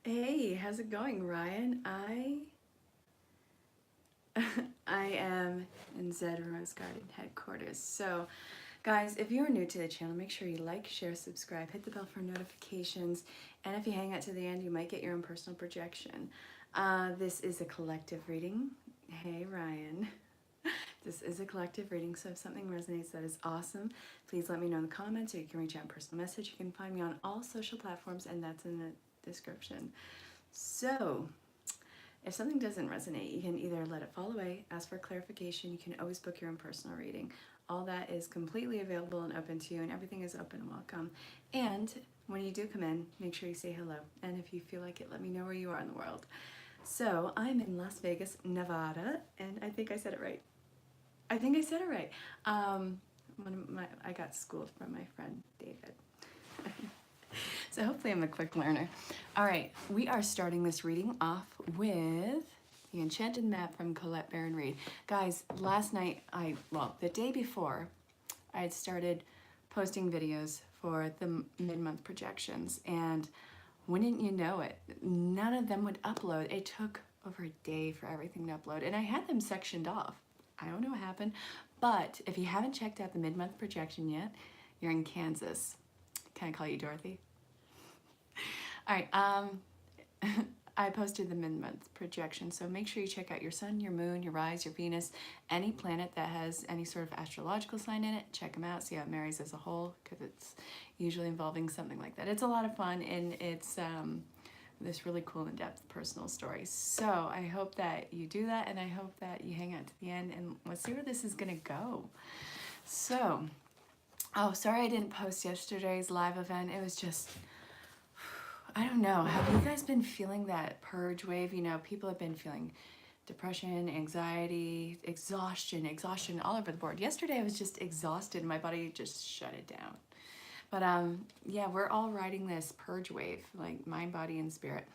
Hey, how's it going, Ryan? I am in Zed Rose Garden headquarters. So, guys, if you're new to the channel, make sure you like, share, subscribe, hit the bell for notifications, and if you hang out to the end, you might get your own personal projection. This is a collective reading. Hey, Ryan. This is a collective reading, so if something resonates, that is awesome. Please let me know in the comments, or you can reach out in personal message. You can find me on all social platforms, and that's in the description. So, if something doesn't resonate, you can either let it fall away, ask for clarification. You can always book your own personal reading. All that is completely available and open to you, and everything is open and welcome. And when you do come in, make sure you say hello. And if you feel like it, let me know where you are in the world. So I'm in Las Vegas, Nevada, and I think I said it right. I think I said it right. I got schooled from my friend David. So hopefully I'm a quick learner. All right, we are starting this reading off with The Enchanted Map from Colette Baron-Reid. Guys, last night, the day before, I had started posting videos for the mid-month projections, and wouldn't you know it, none of them would upload. It took over a day for everything to upload, and I had them sectioned off. I don't know what happened, but if you haven't checked out the mid-month projection yet, you're in Kansas. Can I call you Dorothy? All right, I posted the mid-month projection, so make sure you check out your sun, your moon, your rise, your Venus, any planet that has any sort of astrological sign in it. Check them out, see how it marries as a whole, because it's usually involving something like that. It's a lot of fun, and it's this really cool in-depth personal story. So I hope that you do that, and I hope that you hang out to the end, and let's see where this is gonna go. So, oh, sorry I didn't post yesterday's live event. It was just, I don't know. Have you guys been feeling that purge wave? You know, people have been feeling depression, anxiety, exhaustion all over the board. Yesterday I was just exhausted. My body just shut it down. But yeah, we're all riding this purge wave, like mind, body, and spirit.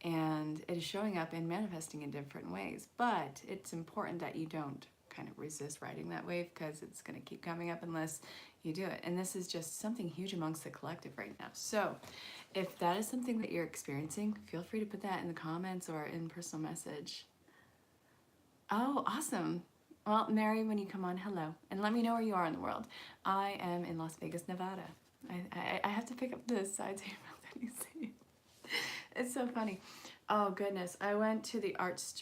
And it is showing up and manifesting in different ways. But it's important that you don't kind of resist riding that wave, because it's going to keep coming up unless you do it. And this is just something huge amongst the collective right now. So if that is something that you're experiencing, feel free to put that in the comments or in personal message. Oh, awesome. Well, Mary, when you come on, hello. And let me know where you are in the world. I am in Las Vegas, Nevada. I have to pick up the side table that you see. It's so funny. Oh, goodness. I went to the arts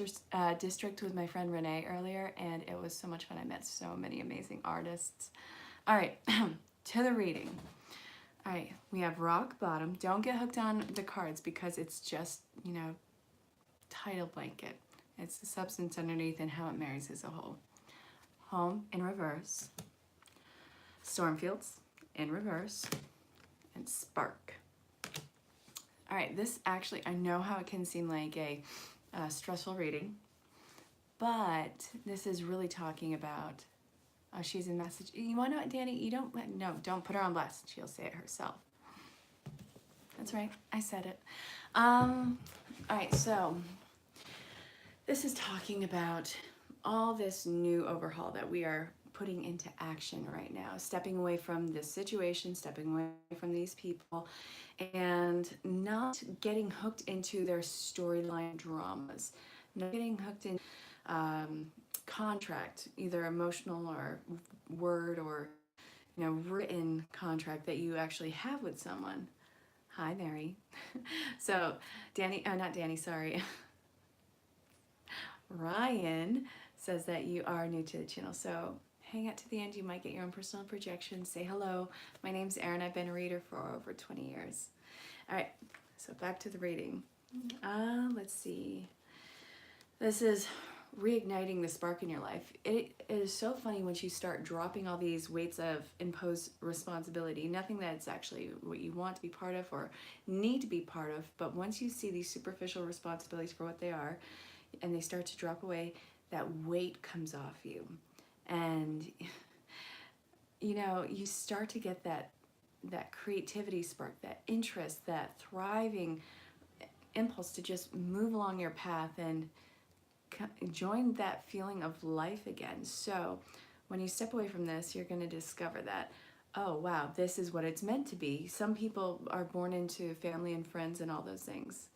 district with my friend Renee earlier, and it was so much fun. I met so many amazing artists. All right, to the reading. All right, we have rock bottom. Don't get hooked on the cards, because it's just, you know, title blanket. It's the substance underneath and how it marries as a whole. Home in reverse. Stormfields in reverse. And spark. All right, this actually, I know how it can seem like a stressful reading, but this is really talking about, she's in message. You want to know what, Danny? You don't, no, don't put her on blast. She'll say it herself. That's right, I said it. All right, so this is talking about all this new overhaul that we are putting into action right now, stepping away from this situation, stepping away from these people, and not getting hooked into their storyline dramas, not getting hooked in contract, either emotional or word or, you know, written contract that you actually have with someone. Hi, Mary. So Danny, not Danny, sorry. Ryan says that you are new to the channel, so hang out to the end. You might get your own personal projection. Say hello. My name's Erin. I've been a reader for over 20 years. All right, so back to the reading. Let's see. This is reigniting the spark in your life. It is so funny once you start dropping all these weights of imposed responsibility, nothing that's actually what you want to be part of or need to be part of, but once you see these superficial responsibilities for what they are, and they start to drop away, that weight comes off you. And, you know, you start to get that creativity spark, that interest, that thriving impulse to just move along your path and join that feeling of life again. So when you step away from this, you're going to discover that, oh, wow, this is what it's meant to be. Some people are born into family and friends and all those things.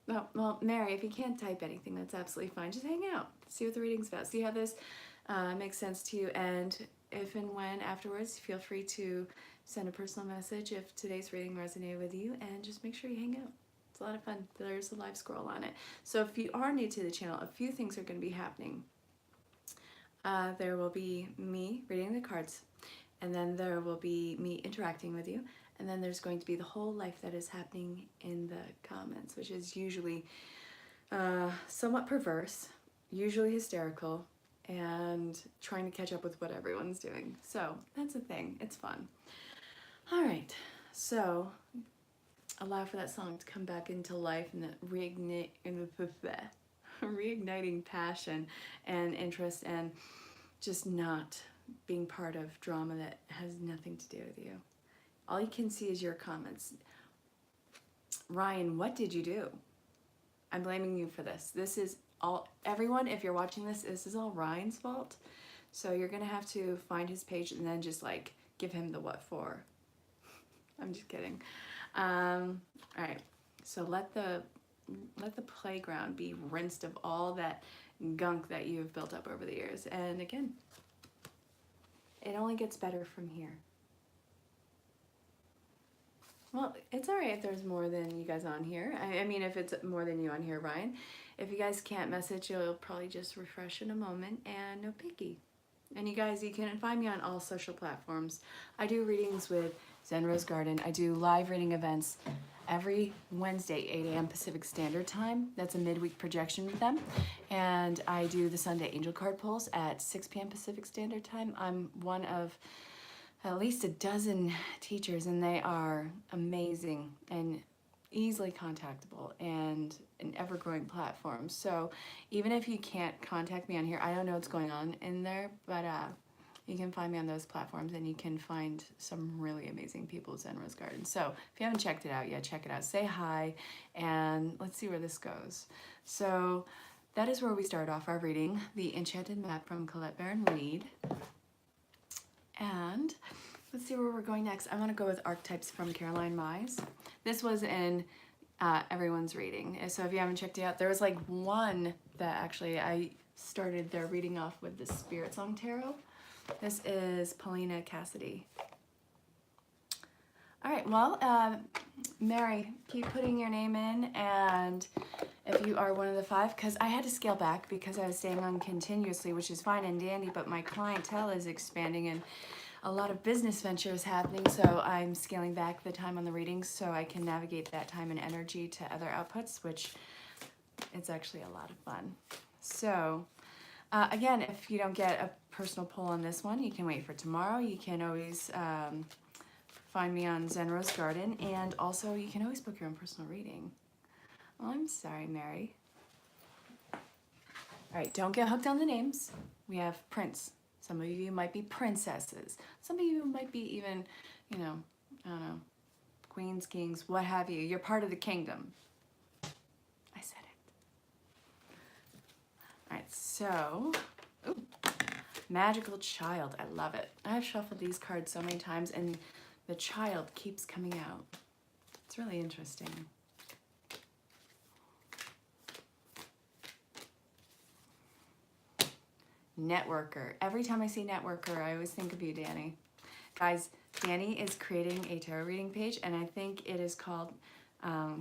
Oh, well, Mary, if you can't type anything, that's absolutely fine. Just hang out. See what the reading's about. See how this makes sense to you. And if and when afterwards, feel free to send a personal message if today's reading resonated with you. And just make sure you hang out. It's a lot of fun. There's a live scroll on it. So if you are new to the channel, a few things are going to be happening. There will be me reading the cards. And then there will be me interacting with you. And then there's going to be the whole life that is happening in the comments, which is usually somewhat perverse, usually hysterical, and trying to catch up with what everyone's doing. So that's a thing. It's fun. All right. So allow for that song to come back into life and reigniting passion and interest and just not being part of drama that has nothing to do with you. All you can see is your comments. Ryan, what did you do? I'm blaming you for this. This is all, everyone, if you're watching this is all Ryan's fault. So you're gonna have to find his page and then just like give him the what for. I'm just kidding. All right, so let the playground be rinsed of all that gunk that you've built up over the years. And again, it only gets better from here. Well, it's all right if there's more than you guys on here. I mean, if it's more than you on here, Ryan. If you guys can't message, you'll probably just refresh in a moment, and no picky. And you guys, you can find me on all social platforms. I do readings with Zen Rose Garden. I do live reading events every Wednesday, 8 a.m. Pacific Standard Time. That's a midweek projection with them. And I do the Sunday Angel Card pulls at 6 p.m. Pacific Standard Time. I'm one of at least a dozen teachers, and they are amazing and easily contactable and an ever-growing platform. So even if you can't contact me on here, I don't know what's going on in there, but you can find me on those platforms, and you can find some really amazing people at Zen Rose Garden. So if you haven't checked it out yet, check it out. Say hi, and let's see where this goes. So that is where we start off our reading, The Enchanted Map from ErinLyn.Reads. And let's see where we're going next. I want to go with Archetypes from Caroline Mize. This was in everyone's reading. So if you haven't checked it out, there was like one that actually I started their reading off with the Spirit Song Tarot. This is Paulina Cassidy. All right, well, Mary, keep putting your name in, and if you are one of the 5, because I had to scale back because I was staying on continuously, which is fine and dandy, but my clientele is expanding and a lot of business ventures happening, so I'm scaling back the time on the readings so I can navigate that time and energy to other outputs, which it's actually a lot of fun. So again, if you don't get a personal pull on this one, you can wait for tomorrow. You can always find me on Zen Rose Garden, and also you can always book your own personal reading. Oh, I'm sorry, Mary. All right, don't get hooked on the names. We have Prince. Some of you might be princesses. Some of you might be even, you know, I don't know, queens, kings, what have you. You're part of the kingdom. I said it. All right, so, ooh, Magical Child. I love it. I've shuffled these cards so many times, and the child keeps coming out. It's really interesting. Networker. Every time I see networker, I always think of you, Danny. Guys, Danny is creating a tarot reading page, and I think it is called, well,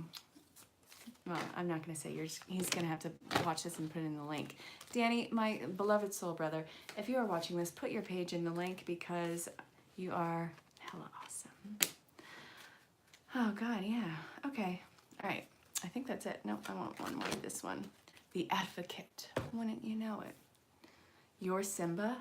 I'm not going to say yours. He's going to have to watch this and put in the link. Danny, my beloved soul brother, if you are watching this, put your page in the link because you are hella awesome. Oh, God, yeah. Okay. All right. I think that's it. Nope, I want one more of this one. The Advocate. Wouldn't you know it? Your Simba?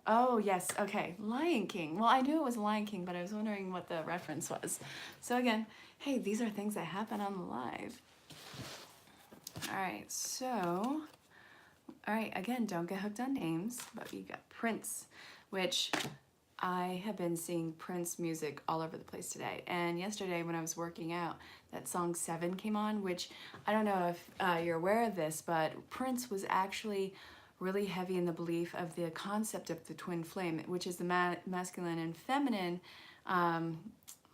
Oh yes, okay, Lion King. Well, I knew it was Lion King, but I was wondering what the reference was. So again, hey, these are things that happen on the live. All right, so, all right, again, don't get hooked on names, but you got Prince, which I have been seeing Prince music all over the place today. And yesterday when I was working out, that song 7 came on, which I don't know if you're aware of this, but Prince was actually really heavy in the belief of the concept of the twin flame, which is the masculine and feminine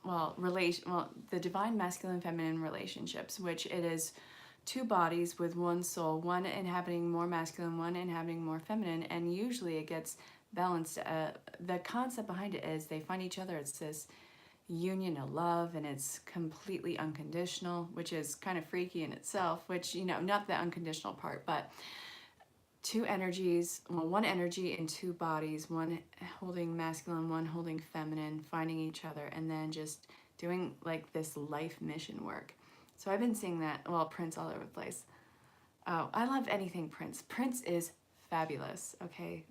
the divine masculine feminine relationships, which it is two bodies with one soul, one inhabiting more masculine, one inhabiting more feminine, and usually it gets balanced. The concept behind it is they find each other. It's this union of love, and it's completely unconditional, which is kind of freaky in itself, which, you know, not the unconditional part, but two energies, well, one energy in two bodies, one holding masculine, one holding feminine, finding each other, and then just doing like this life mission work. So I've been seeing that, well, Prince all over the place. Oh, I love anything Prince. Prince is fabulous, okay?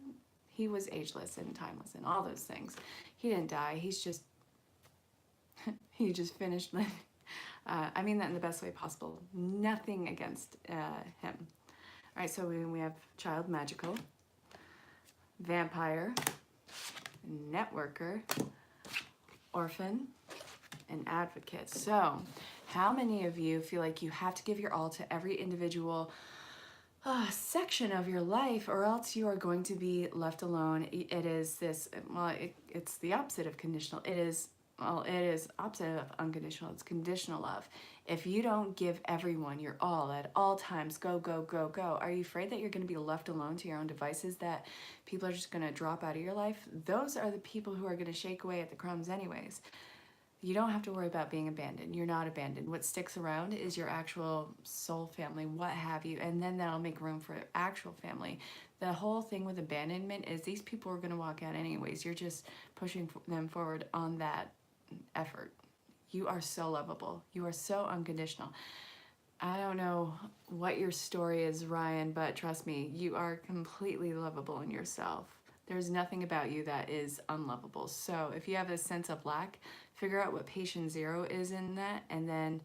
He was ageless and timeless and all those things. He didn't die. He's just, he just finished living. I mean that in the best way possible. Nothing against him. All right, so we have child magical, vampire, networker, orphan, and advocate. So how many of you feel like you have to give your all to every individual section of your life, or else you are going to be left alone? It is this, well, it's the opposite of conditional. It is opposite of unconditional. It's conditional love. If you don't give everyone your all at all times, go, go, go, go, are you afraid that you're going to be left alone to your own devices, that people are just going to drop out of your life? Those are the people who are going to shake away at the crumbs anyways. You don't have to worry about being abandoned. You're not abandoned. What sticks around is your actual soul family, what have you, and then that'll make room for actual family. The whole thing with abandonment is these people are going to walk out anyways. You're just pushing them forward on that effort. You are so lovable. You are so unconditional. I don't know what your story is, Ryan, but trust me, you are completely lovable in yourself. There's nothing about you that is unlovable. So if you have a sense of lack, figure out what patient zero is in that. And then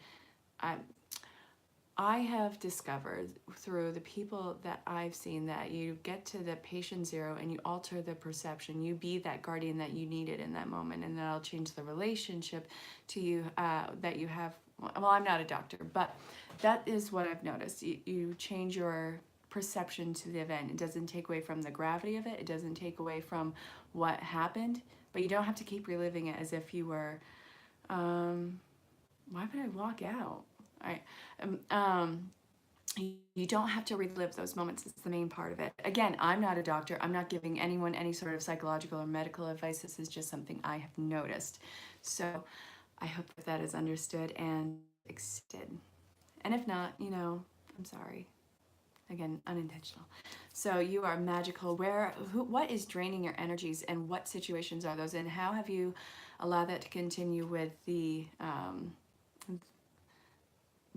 I have discovered through the people that I've seen that you get to the patient zero and you alter the perception. You be that guardian that you needed in that moment, and that'll change the relationship to you that you have. Well, I'm not a doctor, but that is what I've noticed. You change your perception to the event. It doesn't take away from the gravity of it. It doesn't take away from what happened, but you don't have to keep reliving it as if you were, why would I walk out? All right. You don't have to relive those moments. It's the main part of it. Again, I'm not a doctor. I'm not giving anyone any sort of psychological or medical advice. This is just something I have noticed. So I hope that is understood and accepted. And if not, you know, I'm sorry. Again, unintentional. So you are magical. What is draining your energies, and what situations are those, and how have you allowed that to continue with the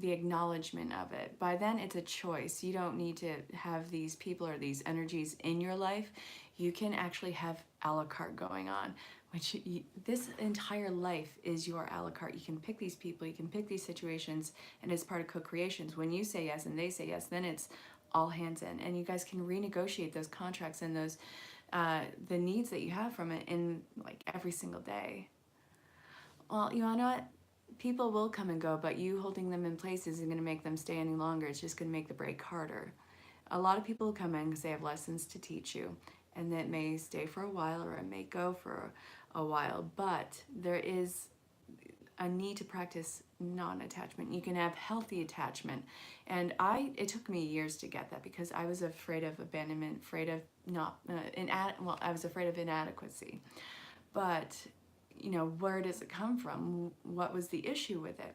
acknowledgement of it? By then it's a choice. You don't need to have these people or these energies in your life. You can actually have a la carte going on, which this entire life is your a la carte. You can pick these people, you can pick these situations, and it's part of co-creations. When you say yes and they say yes, then it's all hands in, and you guys can renegotiate those contracts and those the needs that you have from it in like every single day. Well, you know what? People will come and go, but you holding them in place isn't going to make them stay any longer. It's just going to make the break harder. A lot of people come in because they have lessons to teach you, and that may stay for a while or it may go for a while, but there is a need to practice non-attachment. You can have healthy attachment, and it took me years to get that because I was afraid of abandonment, afraid of I was afraid of inadequacy. But you know, where does it come from? What was the issue with it?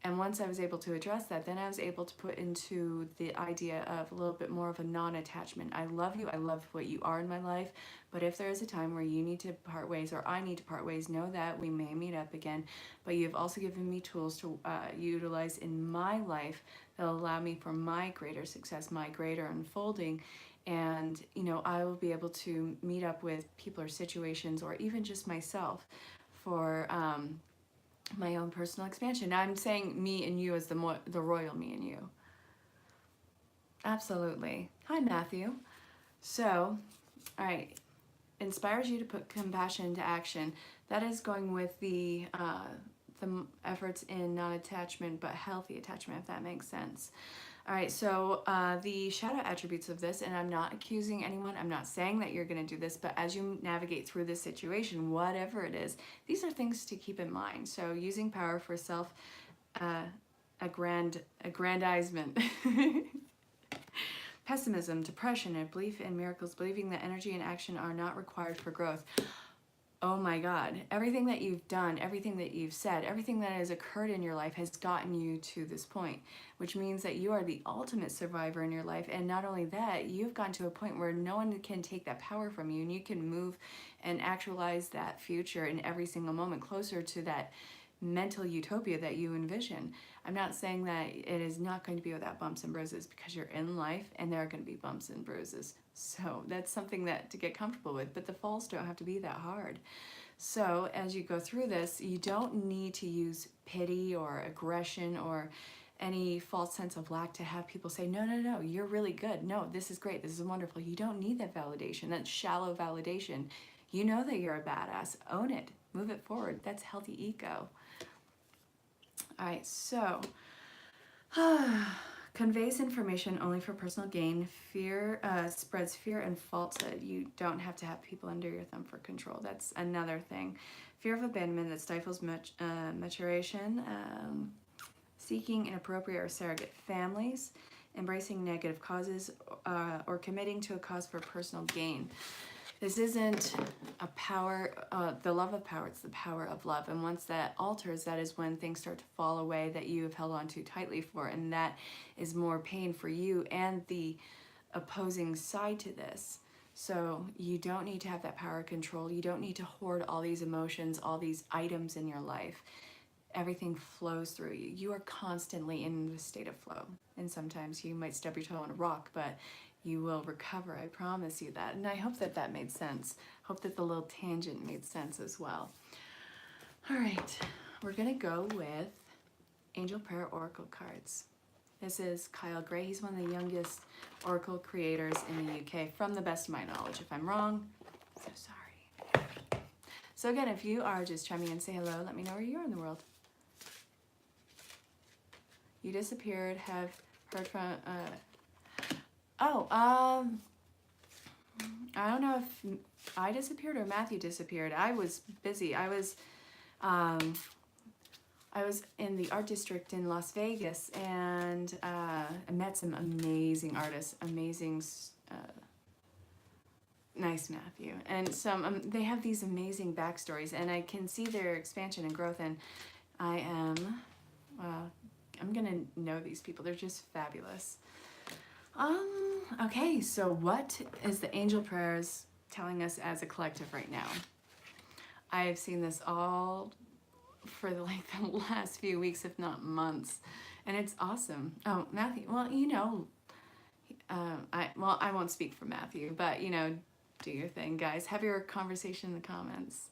And once I was able to address that, then I was able to put into the idea of a little bit more of a non-attachment. I love you, I love what you are in my life, but if there is a time where you need to part ways or I need to part ways, know that we may meet up again. But you've also given me tools to utilize in my life that will allow me for my greater success, my greater unfolding. And you know, I will be able to meet up with people or situations, or even just myself, for my own personal expansion. Now I'm saying me and you as the royal me and you. Absolutely. Hi, Matthew. So, all right, inspires you to put compassion into action. That is going with the efforts in non-attachment, but healthy attachment, if that makes sense. All right, so the shadow attributes of this, and I'm not accusing anyone, I'm not saying that you're going to do this, but as you navigate through this situation, whatever it is, these are things to keep in mind. So using power for self aggrandizement, pessimism, depression, and belief in miracles, believing that energy and action are not required for growth. Oh my God, everything that you've done, everything that you've said, everything that has occurred in your life has gotten you to this point, which means that you are the ultimate survivor in your life. And not only that, you've gotten to a point where no one can take that power from you, and you can move and actualize that future in every single moment closer to that mental utopia that you envision. I'm not saying that it is not going to be without bumps and bruises, because you're in life and there are going to be bumps and bruises. So that's something that to get comfortable with, but the falls don't have to be that hard. So as you go through this, you don't need to use pity or aggression or any false sense of lack to have people say, no, no, no, you're really good. No, this is great. This is wonderful. You don't need that validation. That's shallow validation. You know that you're a badass. Own it. Move it forward. That's healthy ego. All right, so conveys information only for personal gain. Fear spreads fear and falsehood. You don't have to have people under your thumb for control. That's another thing. Fear of abandonment that stifles maturation. Seeking inappropriate or surrogate families. Embracing negative causes or committing to a cause for personal gain. This isn't a power, the love of power, it's the power of love. And once that alters, that is when things start to fall away that you have held on too tightly for. And that is more pain for you and the opposing side to this. So you don't need to have that power control. You don't need to hoard all these emotions, all these items in your life. Everything flows through you. You are constantly in the state of flow. And sometimes you might stub your toe on a rock, but you will recover. I promise you that. And I hope that that made sense. Hope that the little tangent made sense as well. All right, we're going to go with Angel Prayer Oracle cards. This is Kyle Gray. He's one of the youngest Oracle creators in the UK, from the best of my knowledge. If I'm wrong, so sorry. So again, if you are just chiming in, say hello. Let me know where you are in the world. You disappeared. Have heard from... I don't know if I disappeared or Matthew disappeared. I was busy. I was in the art district in Las Vegas, and I met some amazing artists, nice Matthew, and some they have these amazing backstories, and I can see their expansion and growth, and I'm gonna know these people. They're just fabulous. Okay, so what is the angel prayers telling us as a collective right now? I have seen this all for like the last few weeks, if not months, and it's awesome. Oh, Matthew, well, you know, I won't speak for Matthew, but you know, do your thing, guys. Have your conversation in the comments.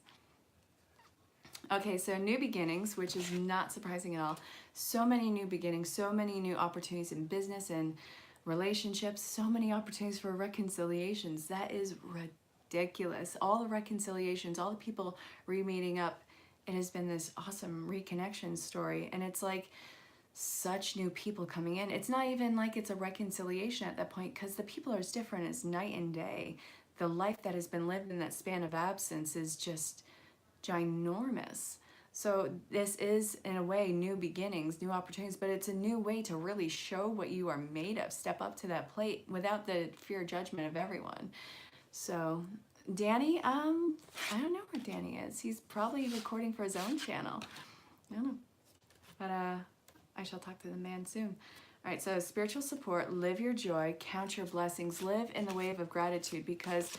Okay, so new beginnings, which is not surprising at all. So many new beginnings, so many new opportunities in business and relationships, so many opportunities for reconciliations. That is ridiculous. All the reconciliations, all the people re-meeting up, it has been this awesome reconnection story, and it's like such new people coming in. It's not even like it's a reconciliation at that point, because the people are as different as night and day. The life that has been lived in that span of absence is just ginormous. So this is, in a way, new beginnings, new opportunities, but it's a new way to really show what you are made of. Step up to that plate without the fear judgment of everyone. So Danny, I don't know where Danny is. He's probably recording for his own channel. I don't know. But I shall talk to the man soon. All right, so spiritual support, live your joy, count your blessings, live in the wave of gratitude, because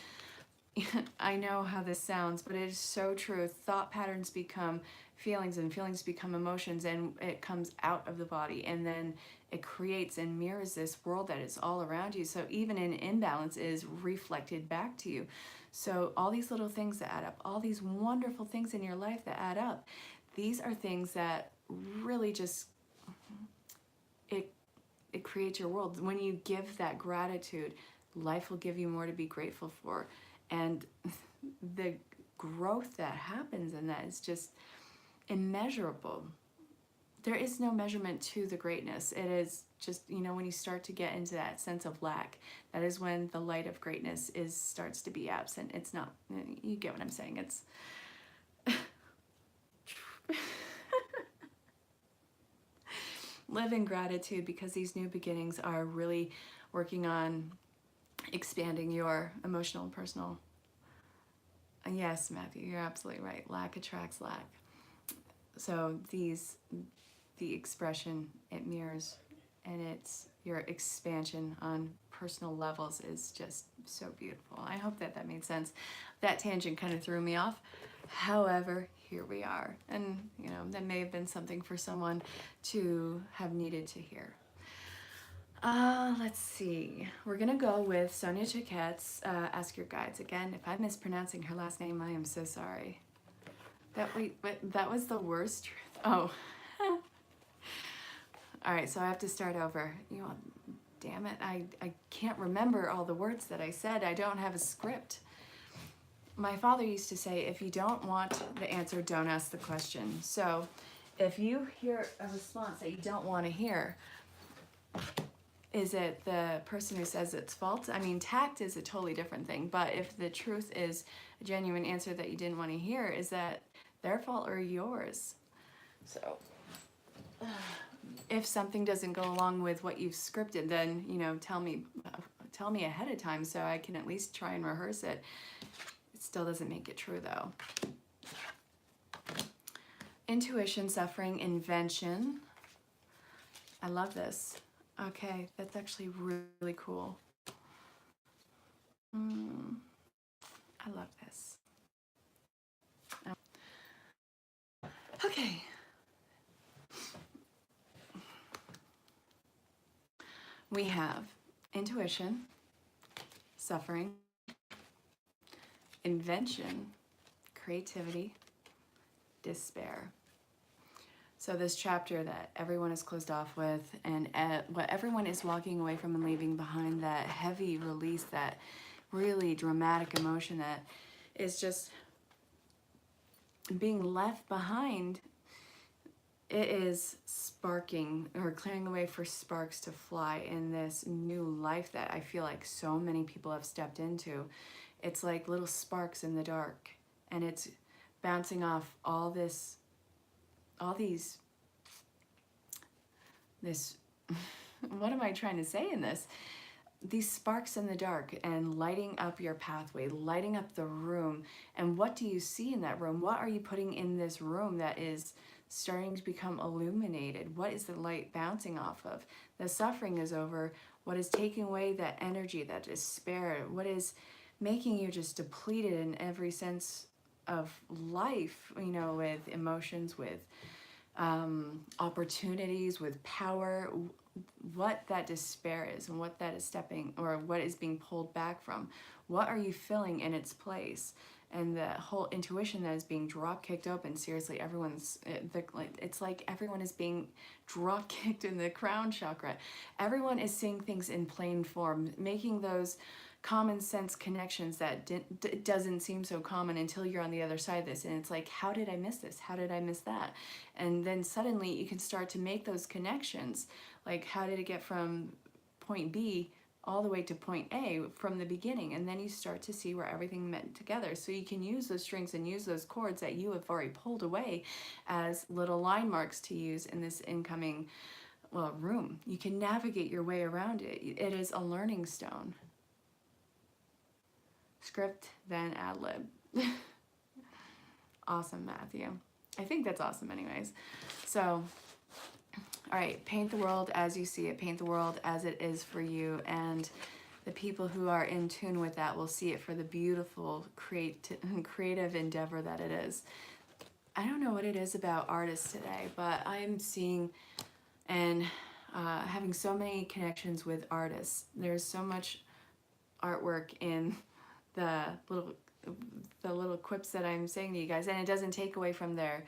I know how this sounds, but it is so true. Thought patterns become feelings, and feelings become emotions, and it comes out of the body, and then it creates and mirrors this world that is all around you. So even an imbalance is reflected back to you. So all these little things that add up, all these wonderful things in your life that add up, these are things that really just, it creates your world. When you give that gratitude, life will give you more to be grateful for. And the growth that happens in that is just immeasurable. there is no measurement to the greatness. It is just, you know, when you start to get into that sense of lack, that is when the light of greatness starts to be absent. It's not, you get what I'm saying. It's live in gratitude, because these new beginnings are really working on expanding your emotional and personal. Yes, Matthew, you're absolutely right. Lack attracts lack. So the expression, it mirrors, and it's your expansion on personal levels is just so beautiful. I hope that made sense. That tangent kind of threw me off. However, here we are. And, you know, that may have been something for someone to have needed to hear. Let's see. We're going to go with Sonia Choquette's Ask Your Guides. Again, if I'm mispronouncing her last name, I am so sorry. That was the worst truth. Oh. All right, so I have to start over. You know, damn it, I can't remember all the words that I said. I don't have a script. My father used to say, if you don't want the answer, don't ask the question. So if you hear a response that you don't want to hear, is it the person who says it's false? I mean, tact is a totally different thing, but if the truth is a genuine answer that you didn't want to hear, is that their fault or yours? So if something doesn't go along with what you've scripted, then, you know, tell me ahead of time so I can at least try and rehearse it. It still doesn't make it true, though. Intuition, suffering, invention. I love this. Okay, that's actually really cool. I love this. Okay. We have intuition, suffering, invention, creativity, despair. So this chapter that everyone is closed off with, and what everyone is walking away from and leaving behind, that heavy release, that really dramatic emotion that is just being left behind, it is sparking or clearing the way for sparks to fly in this new life that I feel like so many people have stepped into. It's like little sparks in the dark, and it's bouncing off this what am I trying to say in this? These sparks in the dark, and lighting up your pathway, lighting up the room. And what do you see in that room? What are you putting in this room that is starting to become illuminated? What is the light bouncing off of? The suffering is over. What is taking away that energy, that despair? What is making you just depleted in every sense of life, you know, with emotions, with opportunities, with power? What that despair is, and what that is stepping, or what is being pulled back from. What are you filling in its place? And the whole intuition that is being drop kicked open. Seriously, it's like everyone is being drop kicked in the crown chakra. Everyone is seeing things in plain form, making those common sense connections that doesn't seem so common until you're on the other side of this. And it's like, how did I miss this? How did I miss that? And then suddenly you can start to make those connections. Like, how did it get from point B all the way to point A from the beginning? And then you start to see where everything met together. So you can use those strings and use those chords that you have already pulled away as little line marks to use in this incoming, well, room. You can navigate your way around it. It is a learning stone. Script, then ad lib. Awesome, Matthew. I think that's awesome anyways. So, all right, paint the world as you see it. Paint the world as it is for you. And the people who are in tune with that will see it for the beautiful, creative endeavor that it is. I don't know what it is about artists today, but I'm seeing and having so many connections with artists. There's so much artwork in the little quips that I'm saying to you guys, and it doesn't take away from their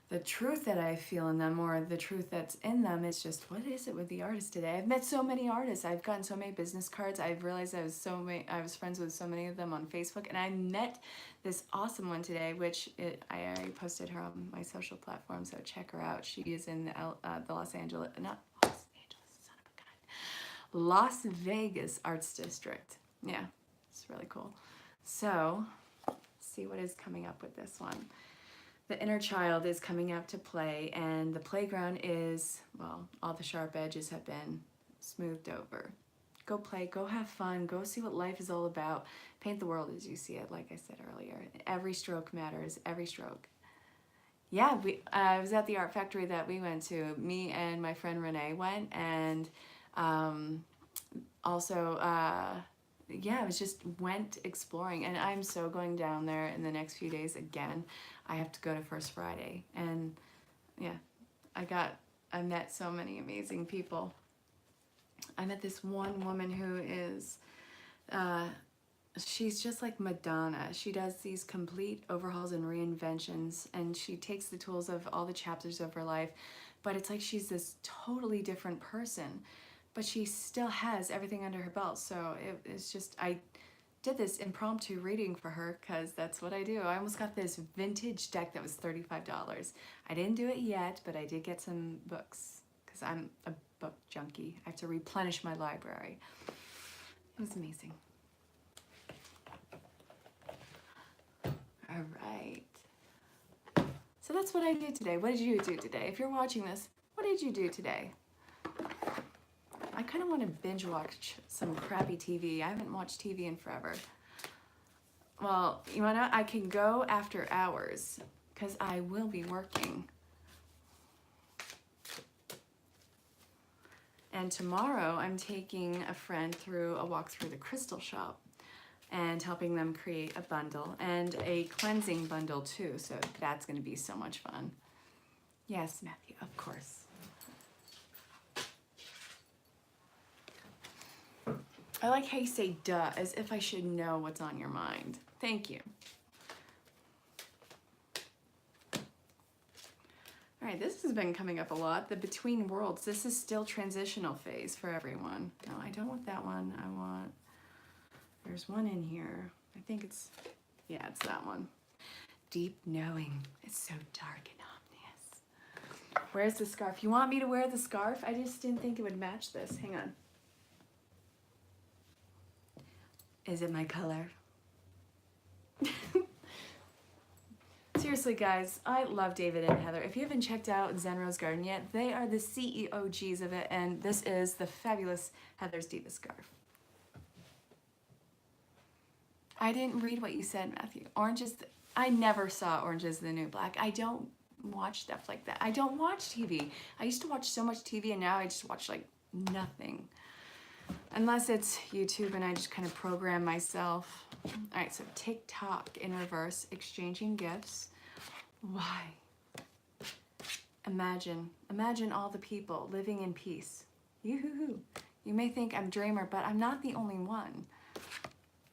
the truth that I feel in them, or the truth that's in them. It's just, what is it with the artists today? I've met so many artists. I've gotten so many business cards. I've realized I was friends with so many of them on Facebook, and I met this awesome one today, which I already posted her on my social platform, so check her out. She is in the Los Angeles, not Los Angeles, son of a gun, Las Vegas Arts District. Yeah, it's really cool. So, see what is coming up with this one. The inner child is coming out to play, and the playground is, well, all the sharp edges have been smoothed over. Go play, go have fun, go see what life is all about. Paint the world as you see it, like I said earlier. Every stroke matters, every stroke. Yeah, I was at the art factory that we went to. Me and my friend Renee went, and also, yeah, I was just went exploring, and I'm so going down there in the next few days again. I have to go to First Friday, and yeah, I met so many amazing people. I met this one woman who is, she's just like Madonna. She does these complete overhauls and reinventions, and she takes the tools of all the chapters of her life, but it's like she's this totally different person, but she still has everything under her belt. So it's just, I did this impromptu reading for her because that's what I do. I almost got this vintage deck that was $35. I didn't do it yet, but I did get some books because I'm a book junkie. I have to replenish my library. It was amazing. All right. So that's what I did today. What did you do today? If you're watching this, what did you do today? I kind of want to binge watch some crappy TV. I haven't watched TV in forever. Well, you know what? I can go after hours because I will be working. And tomorrow I'm taking a friend through a walk through the crystal shop and helping them create a bundle and a cleansing bundle too. So that's going to be so much fun. Yes, Matthew, of course. I like how you say duh, as if I should know what's on your mind. Thank you. All right, this has been coming up a lot. The between worlds. This is still transitional phase for everyone. No, I don't want that one. I want, there's one in here. I think it's, yeah, it's that one. Deep knowing. It's so dark and ominous. Where's the scarf? You want me to wear the scarf? I just didn't think it would match this. Hang on. Is it my color? Seriously, guys, I love David and Heather. If you haven't checked out Zen Rose Garden yet, they are the CEOs of it, and this is the fabulous Heather's Diva Scarf. I didn't read what you said, Matthew. Orange is, I never saw Orange is the New Black. I don't watch stuff like that. I don't watch TV. I used to watch so much TV, and now I just watch like nothing. Unless it's YouTube and I just kind of program myself. All right, so TikTok in reverse, exchanging gifts. Why? Imagine all the people living in peace. Yoo-hoo-hoo. You may think I'm a dreamer, but I'm not the only one.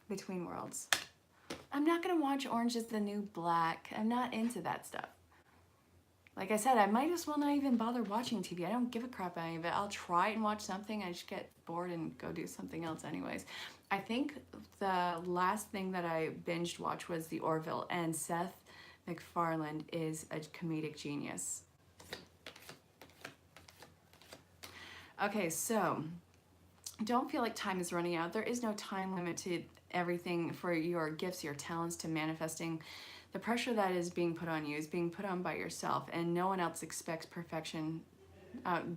Between worlds. I'm not gonna watch Orange is the New Black. I'm not into that stuff. Like I said, I might as well not even bother watching TV. I don't give a crap about any of it. I'll try and watch something. I just get bored and go do something else anyways. I think the last thing that I binged watched was The Orville, and Seth MacFarlane is a comedic genius. Okay, so don't feel like time is running out. There is no time limit to everything for your gifts, your talents, to manifesting. The pressure that is being put on you is being put on by yourself, and no one else expects perfection.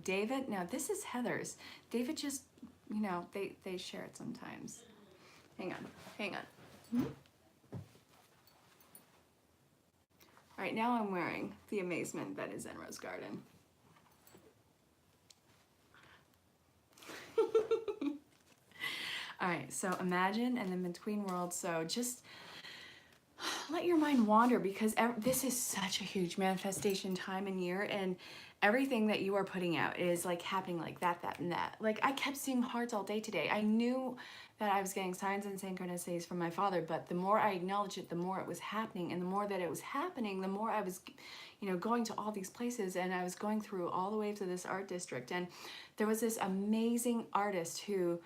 David, no, this is Heather's. David just, you know, they share it sometimes. Hang on. All right, now I'm wearing the amazement that is Zen Rose Garden. All right, so imagine, and then between worlds, so just let your mind wander, because this is such a huge manifestation time and year, and everything that you are putting out is like happening like that, and that. Like I kept seeing hearts all day today. I knew that I was getting signs and synchronicities from my father, but the more I acknowledged it, the more it was happening. And the more that it was happening, the more I was, going to all these places, and I was going through all the waves of this art district. And there was this amazing artist who,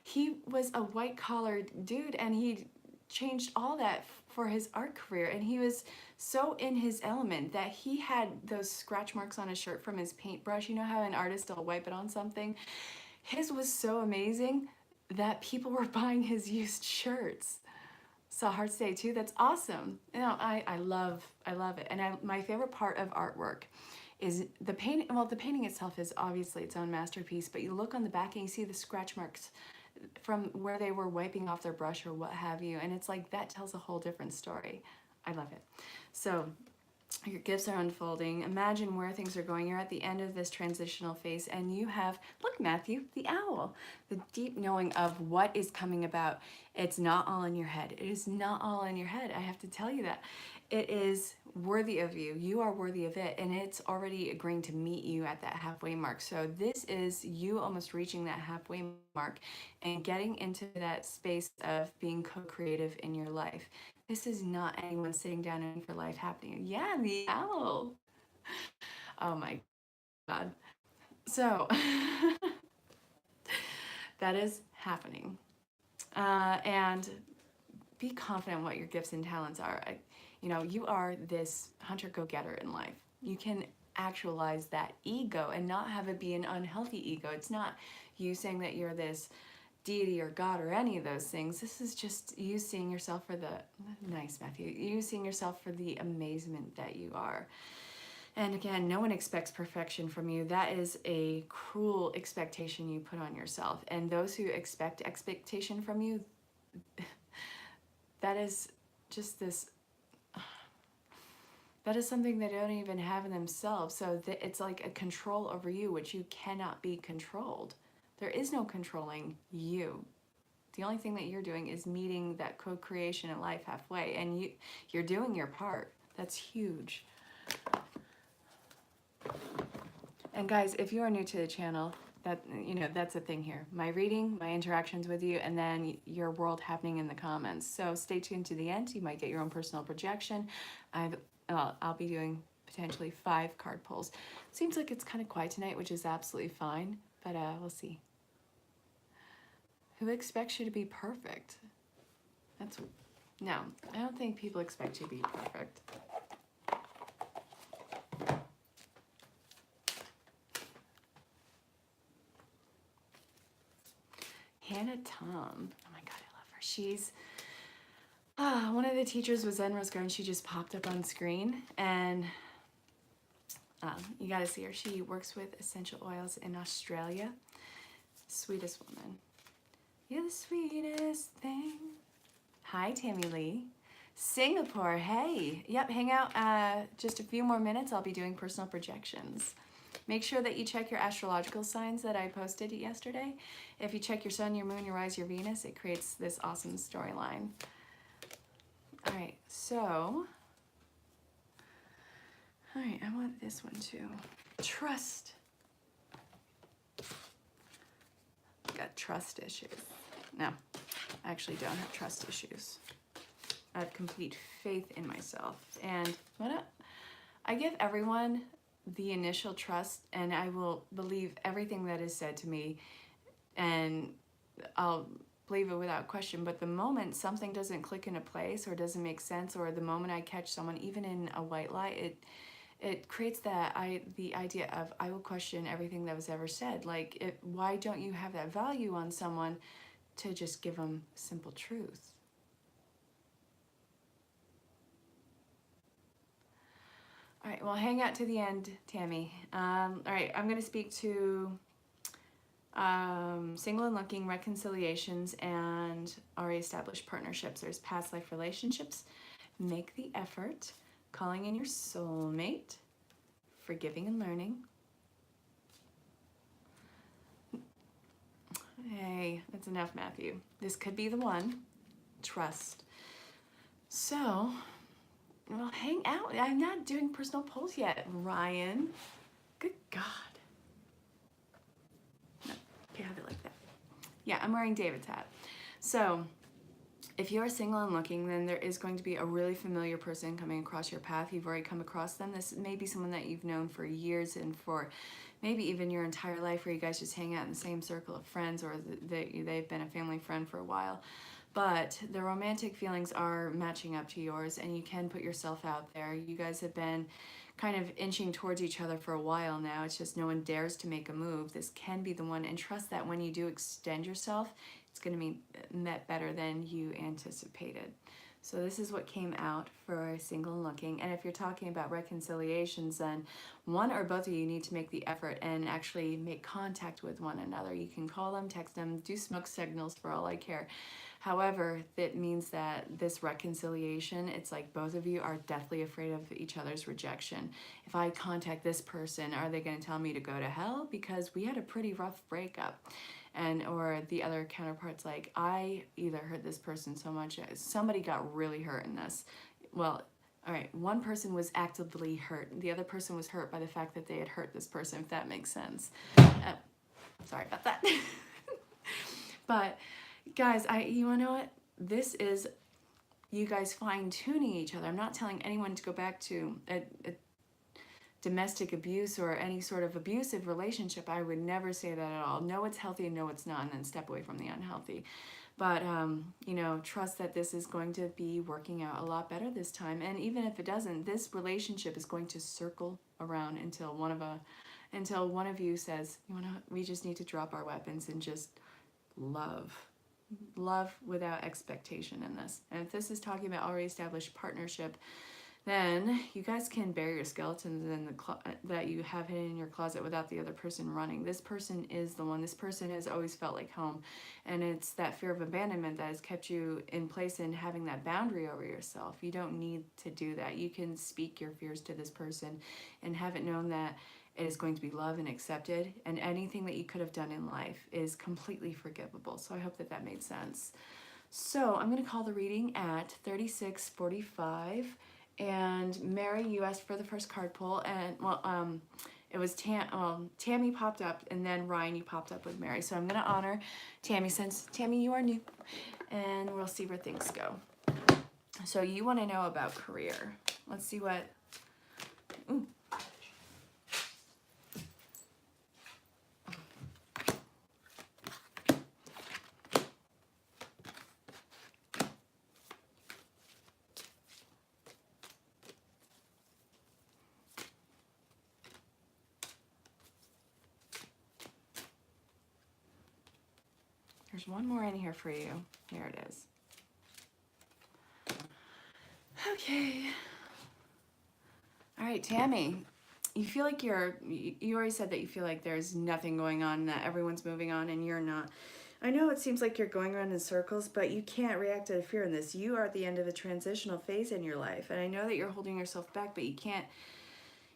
he was a white collar dude, and he changed all that for his art career, and he was so in his element that he had those scratch marks on his shirt from his paintbrush. You know how an artist will wipe it on something? His was so amazing that people were buying his used shirts. Saw Hearts Day too. That's awesome. I love it. And my favorite part of artwork is the painting. Well, the painting itself is obviously its own masterpiece, but you look on the back and you see the scratch marks from where they were wiping off their brush or what have you, and it's like that tells a whole different story. I love it. So your gifts are unfolding. Imagine where things are going. You're at the end of this transitional phase, and you have, look, Matthew, the owl, the deep knowing of what is coming about. It's not all in your head. It is not all in your head. I have to tell you that. It is worthy of you. You are worthy of it, and it's already agreeing to meet you at that halfway mark. So this is you almost reaching that halfway mark and getting into that space of being co-creative in your life. This is not anyone sitting down and for life happening. Yeah, the owl. Oh my God. So that is happening. And be confident in what your gifts and talents are. You are this hunter go-getter in life. You can actualize that ego and not have it be an unhealthy ego. It's not you saying that you're this deity or God or any of those things. This is just you seeing yourself for you seeing yourself for the amazement that you are. And again, no one expects perfection from you. That is a cruel expectation you put on yourself. And those who expect expectation from you, that is just this, that is something they don't even have in themselves. So it's like a control over you, which you cannot be controlled. There is no controlling you. The only thing that you're doing is meeting that co-creation in life halfway, and you're doing your part. That's huge. And guys, if you are new to the channel, that's a thing here. My reading, my interactions with you, and then your world happening in the comments. So stay tuned to the end. You might get your own personal projection. I'll be doing potentially 5 card pulls. Seems like it's kind of quiet tonight, which is absolutely fine, but we'll see. Who expects you to be perfect? No, I don't think people expect you to be perfect. Hannah Tom. Oh my God, I love her. She's one of the teachers was Zen Rose Garden. She just popped up on screen, and you got to see her. She works with essential oils in Australia. Sweetest woman. You're the sweetest thing. Hi, Tammy Lee. Singapore, hey. Yep, hang out just a few more minutes. I'll be doing personal projections. Make sure that you check your astrological signs that I posted yesterday. If you check your sun, your moon, your rise, your Venus, it creates this awesome storyline. All right, I want this one too. Trust. Got trust issues. No, I actually don't have trust issues. I have complete faith in myself. And I give everyone the initial trust, and I will believe everything that is said to me, and I'll believe it without question. But the moment something doesn't click into place or doesn't make sense, or the moment I catch someone, even in a white lie, it creates the idea of I will question everything that was ever said. Like, why don't you have that value on someone to just give them simple truth? All right, well, hang out to the end, Tammy. All right, I'm going to speak to single and looking, reconciliations, and already established partnerships. There's past life relationships. Make the effort. Calling in your soulmate. Forgiving and learning. Hey, that's enough, Matthew. This could be the one. Trust. So, well, hang out. I'm not doing personal polls yet, Ryan. Good God. No, can't have it like that. Yeah, I'm wearing David's hat. So, if you're single and looking, then there is going to be a really familiar person coming across your path. You've already come across them. This may be someone that you've known for years and for maybe even your entire life, where you guys just hang out in the same circle of friends, or they've been a family friend for a while. But the romantic feelings are matching up to yours, and you can put yourself out there. You guys have been kind of inching towards each other for a while now. It's just no one dares to make a move. This can be the one, and trust that when you do extend yourself, it's going to be met better than you anticipated. So this is what came out for single and looking. And if you're talking about reconciliations, then one or both of you need to make the effort and actually make contact with one another. You can call them, text them, do smoke signals for all I care. However, that means that this reconciliation, it's like both of you are deathly afraid of each other's rejection. If I contact this person, are they going to tell me to go to hell? Because we had a pretty rough breakup. And or the other counterpart's like, I either hurt this person so much, somebody got really hurt in this. Well, all right, one person was actively hurt. The other person was hurt by the fact that they had hurt this person, if that makes sense. Sorry about that. But guys, you wanna know what? This is you guys fine-tuning each other. I'm not telling anyone to go back to a domestic abuse or any sort of abusive relationship. I would never say that at all. Know what's healthy and know what's not, and then step away from the unhealthy. But, you know, trust that this is going to be working out a lot better this time. And even if it doesn't, this relationship is going to circle around until one of you says, you know, we just need to drop our weapons and just love without expectation in this. And if this is talking about already established partnership, then you guys can bury your skeletons in that you have hidden in your closet without the other person running. This person is the one. This person has always felt like home. And it's that fear of abandonment that has kept you in place and having that boundary over yourself. You don't need to do that. You can speak your fears to this person and have it known that it is going to be loved and accepted. And anything that you could have done in life is completely forgivable. So I hope that made sense. So I'm going to call the reading at 36:45. And Mary, you asked for the first card pull, and it was Tammy popped up, and then Ryan, you popped up with Mary. So I'm gonna honor Tammy since Tammy, you are new, and we'll see where things go. So you want to know about career. Let's see what. Ooh. There's one more in here for you. Here it is. Okay. All right, Tammy. You feel like you already said that you feel like there's nothing going on, that everyone's moving on and you're not. I know it seems like you're going around in circles, but you can't react to the fear in this. You are at the end of a transitional phase in your life. And I know that you're holding yourself back, but you can't,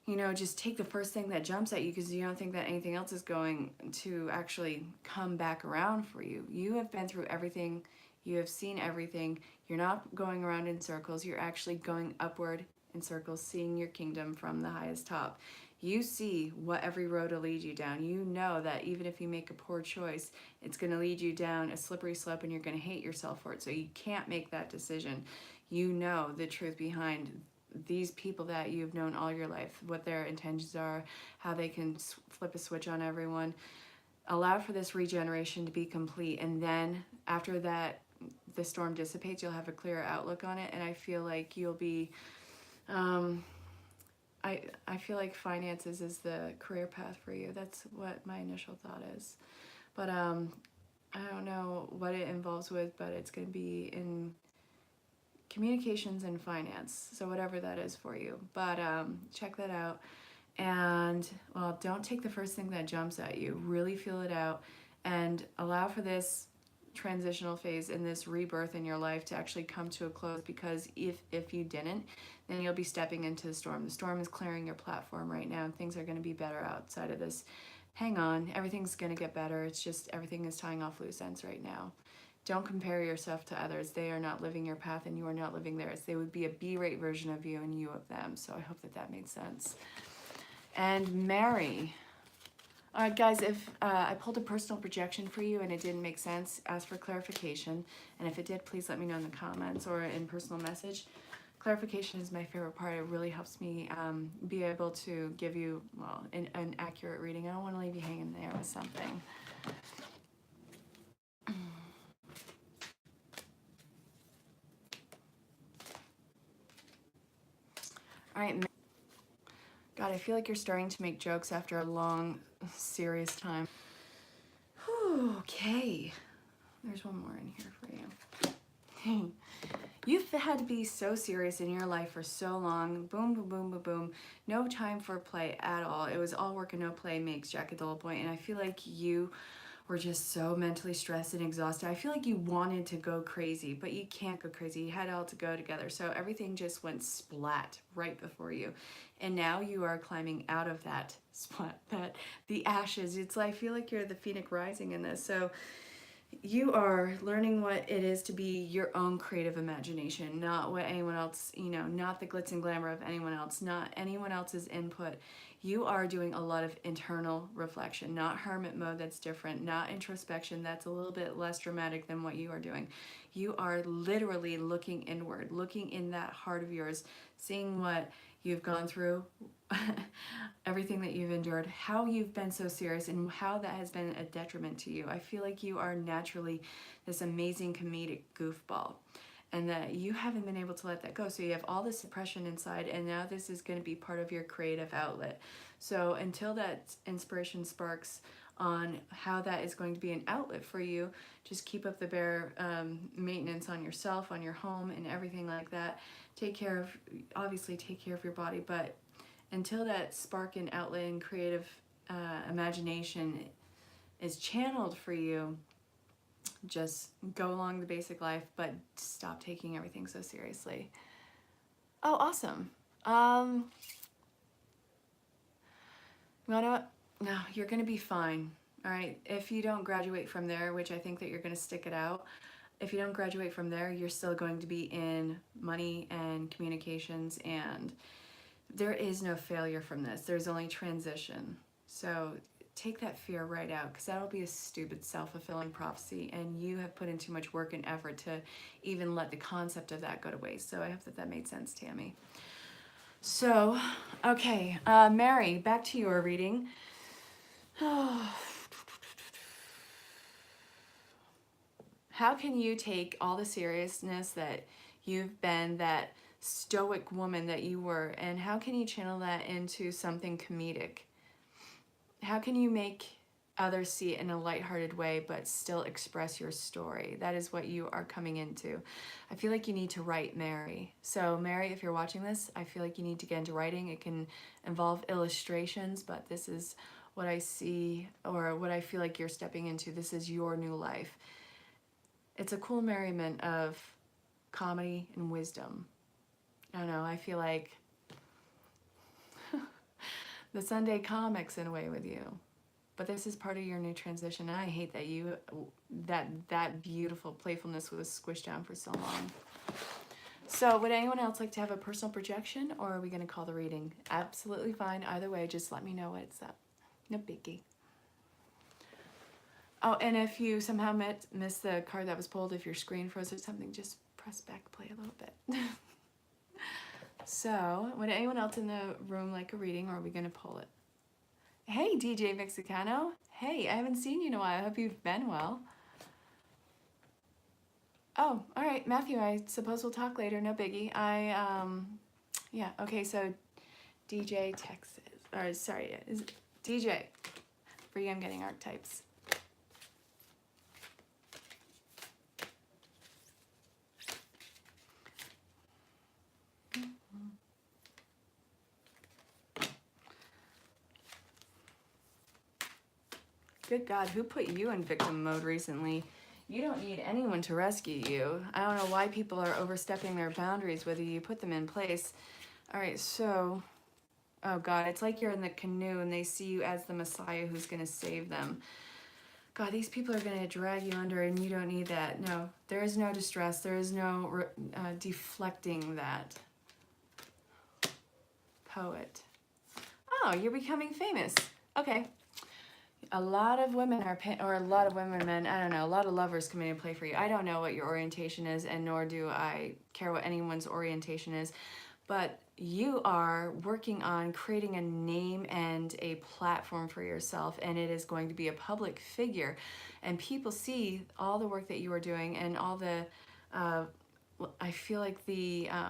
you know, just take the first thing that jumps at you because you don't think that anything else is going to actually come back around for you. You have been through everything. You have seen everything. You're not going around in circles. You're actually going upward in circles, seeing your kingdom from the highest top. You see what every road will lead you down. You know that even if you make a poor choice, it's going to lead you down a slippery slope and you're going to hate yourself for it. So you can't make that decision. You know the truth behind these people that you've known all your life, what their intentions are, how they can flip a switch on everyone. Allow for this regeneration to be complete, and then after that, the storm dissipates, you'll have a clearer outlook on it, and I feel like you'll be, I feel like finances is the career path for you. That's what my initial thought is. But I don't know what it involves with, but it's going to be in communications and finance, so whatever that is for you. But check that out, and well, don't take the first thing that jumps at you. Really feel it out and allow for this transitional phase and this rebirth in your life to actually come to a close, because if you didn't, then you'll be stepping into the storm. The storm is clearing your platform right now, and things are going to be better outside of this. Hang on, everything's going to get better. It's just everything is tying off loose ends right now. Don't compare yourself to others. They are not living your path and you are not living theirs. They would be a B-rate version of you and you of them. So I hope that that made sense. And Mary. All right, guys, if I pulled a personal projection for you and it didn't make sense, ask for clarification. And if it did, please let me know in the comments or in personal message. Clarification is my favorite part. It really helps me be able to give you, well, an accurate reading. I don't want to leave you hanging there with something. All right, God, I feel like you're starting to make jokes after a long, serious time. Whew, okay, there's one more in here for you. You've had to be so serious in your life for so long. Boom, boom, boom, boom, boom. No time for play at all. It was all work and no play makes Jack a dull boy. And I feel like you were just so mentally stressed and exhausted. I feel like you wanted to go crazy, but you can't go crazy. You had it all to go together. So everything just went splat right before you. And now you are climbing out of that splat, the ashes. It's like, I feel like you're the phoenix rising in this. So you are learning what it is to be your own creative imagination, not what anyone else, you know, not the glitz and glamour of anyone else, not anyone else's input. You are doing a lot of internal reflection, not hermit mode, that's different, not introspection, that's a little bit less dramatic than what you are doing. You are literally looking inward, looking in that heart of yours, seeing what you've gone through, everything that you've endured, how you've been so serious, and how that has been a detriment to you. I feel like you are naturally this amazing comedic goofball, and that you haven't been able to let that go. So you have all this suppression inside, and now this is going to be part of your creative outlet. So until that inspiration sparks on how that is going to be an outlet for you, just keep up the bare maintenance on yourself, on your home, and everything like that. Take care of, obviously take care of your body, but until that spark and outlet and creative imagination is channeled for you, just go along the basic life, but stop taking everything so seriously. Oh, awesome. You know what? No, you're going to be fine. All right. If you don't graduate from there, which I think that you're going to stick it out, if you don't graduate from there, you're still going to be in money and communications, and there is no failure from this. There's only transition. So take that fear right out, because that'll be a stupid self-fulfilling prophecy, and you have put in too much work and effort to even let the concept of that go to waste. So I hope that that made sense, Tammy. So, okay, Mary, back to your reading. How can you take all the seriousness that you've been, that stoic woman that you were, and how can you channel that into something comedic? How can you make others see it in a lighthearted way but still express your story? That is what you are coming into. I feel like you need to write, Mary. So Mary, if you're watching this, I feel like you need to get into writing. It can involve illustrations, but this is what I see, or what I feel like you're stepping into. This is your new life. It's a cool merriment of comedy and wisdom. I don't know, I feel like the Sunday comics in a way with you. But this is part of your new transition, and I hate that you, that beautiful playfulness was squished down for so long. So would anyone else like to have a personal projection, or are we going to call the reading? Absolutely fine. Either way, just let me know what's up. No biggie. Oh, and if you somehow missed the card that was pulled, if your screen froze or something, just press back play a little bit. So, would anyone else in the room like a reading, or are we going to pull it? Hey, DJ Mexicano. Hey, I haven't seen you in a while. I hope you've been well. Oh, all right, Matthew, I suppose we'll talk later. No biggie. Yeah, okay, so DJ Texas, or sorry, is it DJ? For you, I'm getting archetypes. Good God, who put you in victim mode recently? You don't need anyone to rescue you. I don't know why people are overstepping their boundaries, whether you put them in place. All right, so, oh God, it's like you're in the canoe and they see you as the Messiah who's going to save them. God, these people are going to drag you under, and you don't need that. No, there is no distress. There is no deflecting that. Poet. Oh, you're becoming famous. Okay. A lot of women are, or a lot of women, men, I don't know, a lot of lovers come into play for you. I don't know what your orientation is, and nor do I care what anyone's orientation is, but you are working on creating a name and a platform for yourself, and it is going to be a public figure, and people see all the work that you are doing and all the, I feel like the, I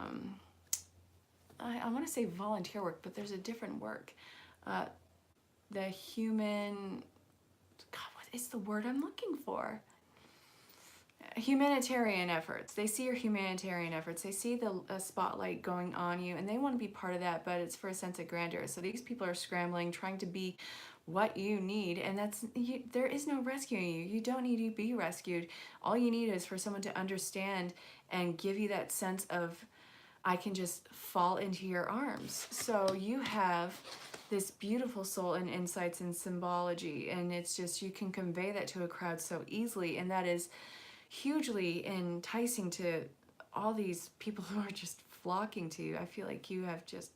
want to say volunteer work, but there's a different work. The human, God, what is the word I'm looking for? Humanitarian efforts. They see your humanitarian efforts. They see the spotlight going on you, and they want to be part of that, but it's for a sense of grandeur. So these people are scrambling, trying to be what you need, and there is no rescuing you. You don't need to be rescued. All you need is for someone to understand and give you that sense of, I can just fall into your arms. So you have this beautiful soul and insights and symbology, and it's just, you can convey that to a crowd so easily, and that is hugely enticing to all these people who are just flocking to you. I feel like you have just,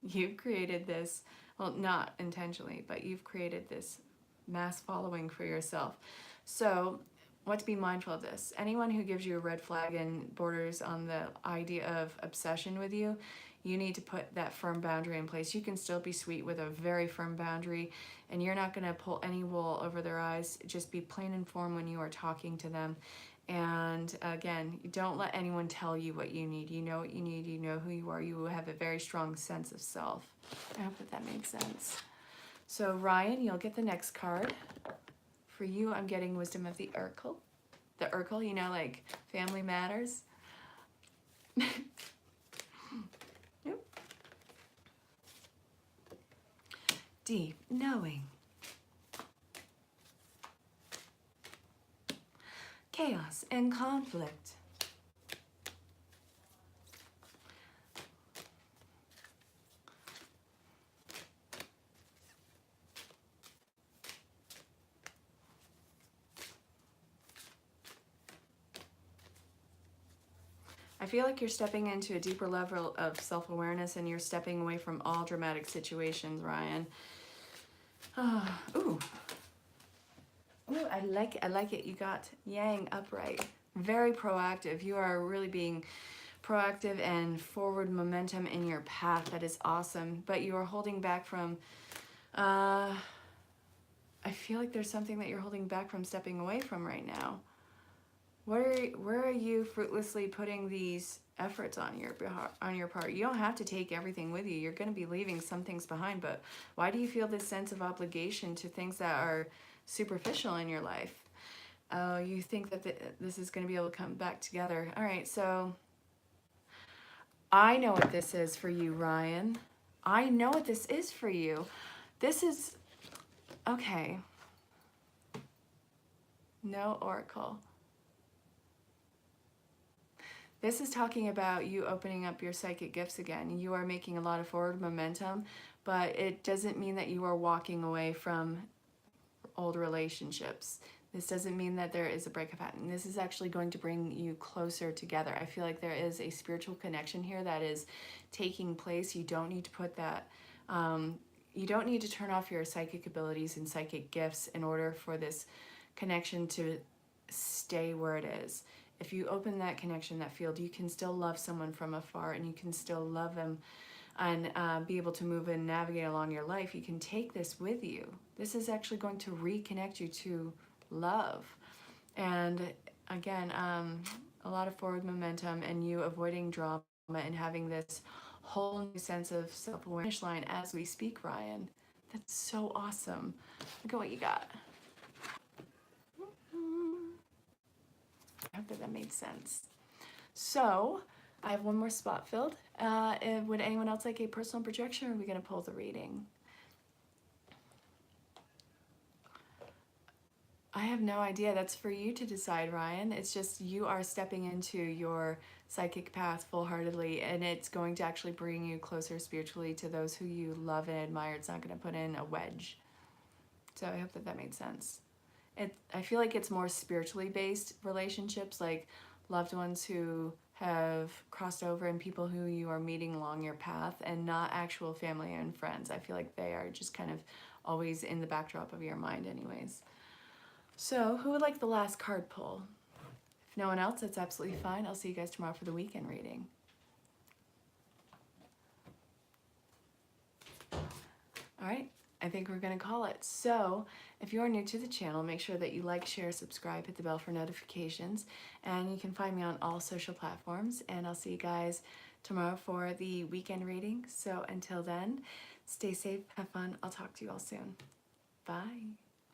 you've created this, well, not intentionally, but you've created this mass following for yourself. So what to be mindful of this. Anyone who gives you a red flag and borders on the idea of obsession with you, you need to put that firm boundary in place. You can still be sweet with a very firm boundary, and you're not going to pull any wool over their eyes. Just be plain and form when you are talking to them. And again, don't let anyone tell you what you need. You know what you need. You know who you are. You have a very strong sense of self. I hope that makes sense. So Ryan, you'll get the next card. For you, I'm getting Wisdom of the Urkel. The Urkel, you know, like Family Matters. Yep. Deep knowing. Chaos and conflict. I feel like you're stepping into a deeper level of self-awareness, and you're stepping away from all dramatic situations, Ryan. Ooh, I like it. You got Yang upright. Very proactive. You are really being proactive and forward momentum in your path. That is awesome. But you are holding back from, I feel like there's something that you're holding back from stepping away from right now. Where are you fruitlessly putting these efforts on your part? You don't have to take everything with you. You're going to be leaving some things behind, but why do you feel this sense of obligation to things that are superficial in your life? You think that this is going to be able to come back together. All right, so I know what this is for you, Ryan. I know what this is for you. This is, okay. No oracle. This is talking about you opening up your psychic gifts again. You are making a lot of forward momentum, but it doesn't mean that you are walking away from old relationships. This doesn't mean that there is a breakup happening. This is actually going to bring you closer together. I feel like there is a spiritual connection here that is taking place. You don't need to put that, you don't need to turn off your psychic abilities and psychic gifts in order for this connection to stay where it is. If you open that connection, that field, you can still love someone from afar, and you can still love them and be able to move and navigate along your life. You can take this with you. This is actually going to reconnect you to love. And again, a lot of forward momentum, and you avoiding drama and having this whole new sense of self-awareness line as we speak, Ryan. That's so awesome. Look at what you got. I hope that made sense. So I have one more spot filled. Would anyone else like a personal projection, or are we going to pull the reading? I have no idea. That's for you to decide, Ryan. It's just you are stepping into your psychic path full-heartedly, and it's going to actually bring you closer spiritually to those who you love and admire. It's not going to put in a wedge. So I hope that made sense. I feel like it's more spiritually based relationships, like loved ones who have crossed over and people who you are meeting along your path, and not actual family and friends. I feel like they are just kind of always in the backdrop of your mind anyways. So who would like the last card pull? If no one else, that's absolutely fine. I'll see you guys tomorrow for the weekend reading. All right, I think we're gonna call it. So if you're new to the channel, make sure that you like, share, subscribe, hit the bell for notifications, and you can find me on all social platforms, and I'll see you guys tomorrow for the weekend reading. So until then, stay safe, have fun. I'll talk to you all soon. Bye.